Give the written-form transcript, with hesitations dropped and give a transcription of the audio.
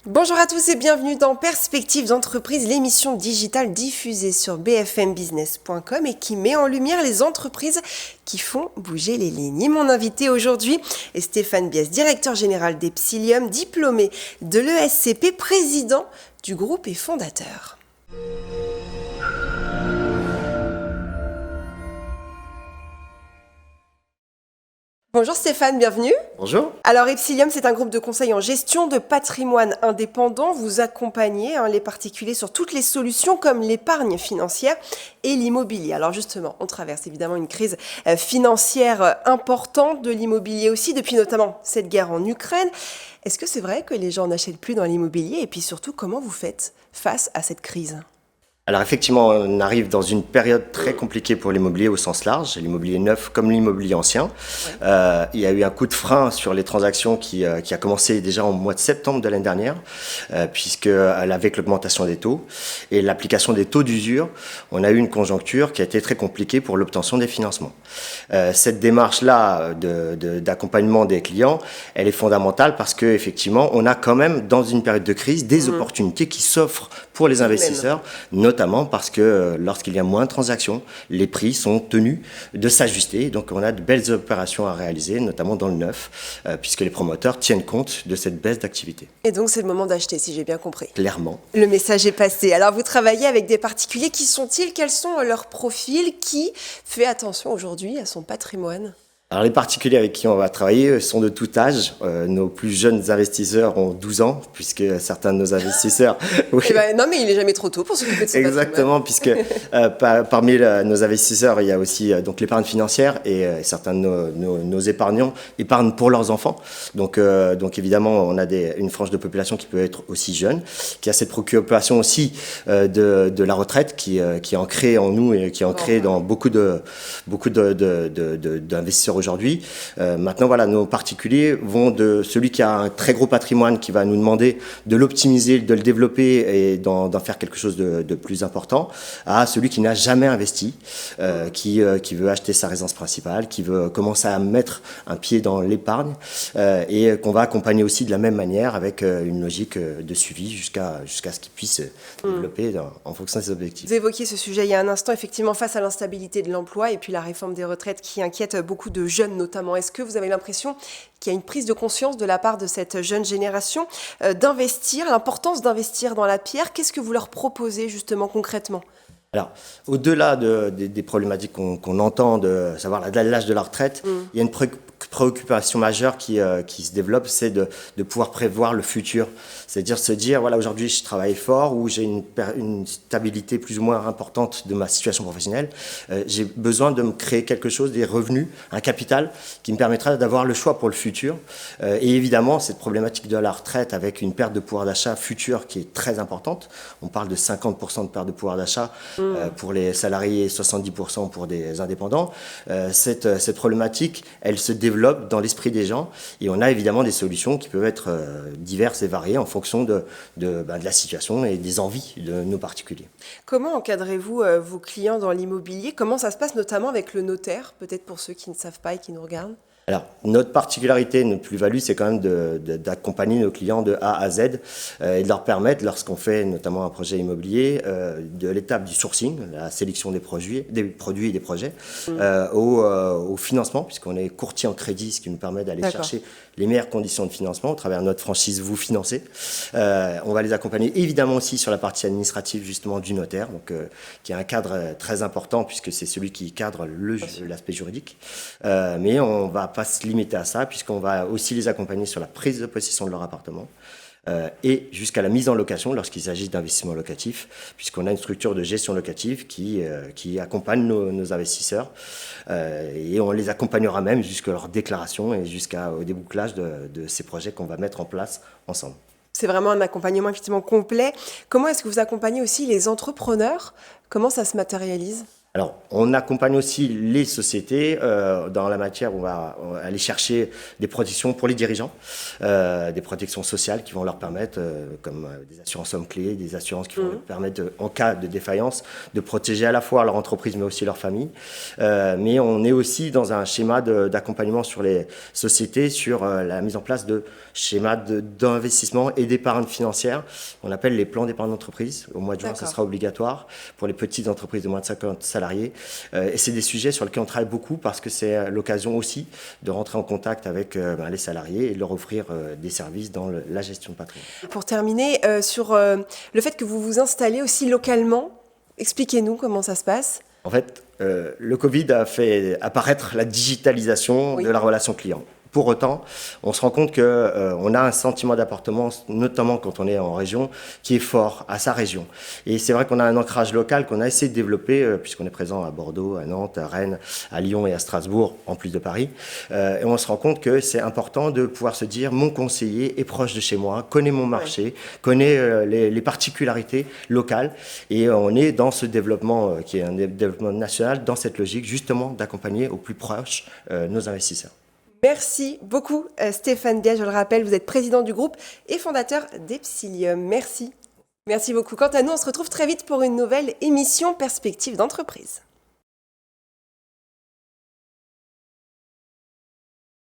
Bonjour à tous et bienvenue dans Perspectives d'entreprise, l'émission digitale diffusée sur bfmbusiness.com et qui met en lumière les entreprises qui font bouger les lignes. Et mon invité aujourd'hui est Stéphane Bies, directeur général d'Epsilium, diplômé de l'ESCP, président du groupe et fondateur. Bonjour Stéphane, bienvenue. Bonjour. Alors Epsilium, c'est un groupe de conseil en gestion de patrimoine indépendant. Vous accompagnez les particuliers sur toutes les solutions comme l'épargne financière et l'immobilier. Alors justement, on traverse évidemment une crise financière importante de l'immobilier aussi, depuis notamment cette guerre en Ukraine. Est-ce que c'est vrai que les gens n'achètent plus dans l'immobilier? Et puis surtout, comment vous faites face à cette crise ? Alors effectivement, on arrive dans une période très compliquée pour l'immobilier au sens large, l'immobilier neuf comme l'immobilier ancien. Il y a eu un coup de frein sur les transactions qui a commencé déjà au mois de septembre de l'année dernière, puisque avec l'augmentation des taux et l'application des taux d'usure, on a eu une conjoncture qui a été très compliquée pour l'obtention des financements. Cette démarche-là d'accompagnement des clients, elle est fondamentale parce que effectivement, on a quand même dans une période de crise des opportunités qui s'offrent pour les investisseurs, notamment parce que lorsqu'il y a moins de transactions, les prix sont tenus de s'ajuster. Donc on a de belles opérations à réaliser, notamment dans le neuf, puisque les promoteurs tiennent compte de cette baisse d'activité. Et donc c'est le moment d'acheter, si j'ai bien compris. Clairement. Le message est passé. Alors vous travaillez avec des particuliers, qui sont-ils? Quels sont leurs profils? Qui fait attention aujourd'hui à son patrimoine? Alors les particuliers avec qui on va travailler sont de tout âge. Nos plus jeunes investisseurs ont 12 ans, puisque certains de nos investisseurs... Oui. Non mais il n'est jamais trop tôt pour s'occuper de son Exactement, puisque parmi nos investisseurs, il y a aussi donc l'épargne financière et certains de nos épargnants épargnent pour leurs enfants. Donc évidemment, on a une frange de population qui peut être aussi jeune, qui a cette préoccupation aussi de la retraite qui est ancrée en nous et qui est ancrée dans beaucoup d'investisseurs aujourd'hui. Maintenant, voilà, nos particuliers vont de celui qui a un très gros patrimoine qui va nous demander de l'optimiser, de le développer et d'en faire quelque chose de plus important, à celui qui n'a jamais investi, qui veut acheter sa résidence principale, qui veut commencer à mettre un pied dans l'épargne et qu'on va accompagner aussi de la même manière avec une logique de suivi jusqu'à ce qu'il puisse développer en fonction de ses objectifs. Vous évoquiez ce sujet il y a un instant, effectivement, face à l'instabilité de l'emploi et puis la réforme des retraites qui inquiète beaucoup de jeunes notamment. Est-ce que vous avez l'impression qu'il y a une prise de conscience de la part de cette jeune génération d'investir, l'importance d'investir dans la pierre? Qu'est-ce que vous leur proposez justement concrètement? Alors, au-delà des problématiques qu'on entend, de savoir l'âge de la retraite, il y a une préoccupation majeure qui se développe, c'est de pouvoir prévoir le futur. C'est-à-dire se dire, voilà, aujourd'hui je travaille fort ou j'ai une stabilité plus ou moins importante de ma situation professionnelle. J'ai besoin de me créer quelque chose, des revenus, un capital qui me permettra d'avoir le choix pour le futur. Et évidemment, cette problématique de la retraite avec une perte de pouvoir d'achat future qui est très importante. On parle de 50% de perte de pouvoir d'achat pour les salariés et 70% pour des indépendants. Cette problématique, elle se développe dans l'esprit des gens et on a évidemment des solutions qui peuvent être diverses et variées en fonction de la situation et des envies de nos particuliers. Comment encadrez-vous vos clients dans l'immobilier? Comment ça se passe notamment avec le notaire, peut-être pour ceux qui ne savent pas et qui nous regardent? Alors, notre particularité, notre plus-value, c'est quand même d'accompagner nos clients de A à Z et de leur permettre, lorsqu'on fait notamment un projet immobilier, de l'étape du sourcing, la sélection des produits et des projets, au financement, puisqu'on est courtier en crédit, ce qui nous permet d'aller chercher les meilleures conditions de financement au travers de notre franchise Vous Financez. On va les accompagner évidemment aussi sur la partie administrative justement du notaire, donc, qui est un cadre très important puisque c'est celui qui cadre l'aspect juridique. Mais on va pas se limiter à ça, puisqu'on va aussi les accompagner sur la prise de possession de leur appartement et jusqu'à la mise en location lorsqu'il s'agit d'investissement locatif, puisqu'on a une structure de gestion locative qui accompagne nos investisseurs et on les accompagnera même jusqu'à leur déclaration et jusqu'au débouclage de ces projets qu'on va mettre en place ensemble. C'est vraiment un accompagnement effectivement complet. Comment est-ce que vous accompagnez aussi les entrepreneurs? Comment ça se matérialise? Alors, on accompagne aussi les sociétés dans la matière où on va aller chercher des protections pour les dirigeants, des protections sociales qui vont leur permettre, comme des assurances hommes-clés, des assurances qui vont leur permettre, en cas de défaillance, de protéger à la fois leur entreprise mais aussi leur famille. Mais on est aussi dans un schéma d'accompagnement sur les sociétés, sur la mise en place de schémas d'investissement et d'épargne financière. On appelle les plans d'épargne d'entreprise. Au mois de juin, ça sera obligatoire pour les petites entreprises de moins de 50 salariés. Et c'est des sujets sur lesquels on travaille beaucoup parce que c'est l'occasion aussi de rentrer en contact avec les salariés et de leur offrir des services dans la gestion de patrimoine. Pour terminer, sur le fait que vous vous installez aussi localement, expliquez-nous comment ça se passe. En fait, le Covid a fait apparaître la digitalisation de la relation client. Pour autant, on se rend compte qu'on a un sentiment d'appartenance, notamment quand on est en région, qui est fort à sa région. Et c'est vrai qu'on a un ancrage local qu'on a essayé de développer, puisqu'on est présent à Bordeaux, à Nantes, à Rennes, à Lyon et à Strasbourg, en plus de Paris. Et on se rend compte que c'est important de pouvoir se dire, mon conseiller est proche de chez moi, connaît mon marché, connaît les particularités locales. Et on est dans ce développement, qui est un développement national, dans cette logique, justement, d'accompagner au plus proche nos investisseurs. Merci beaucoup Stéphane Diaz, je le rappelle, vous êtes président du groupe et fondateur d'Epsilium. Merci. Merci beaucoup. Quant à nous, on se retrouve très vite pour une nouvelle émission Perspectives d'entreprise.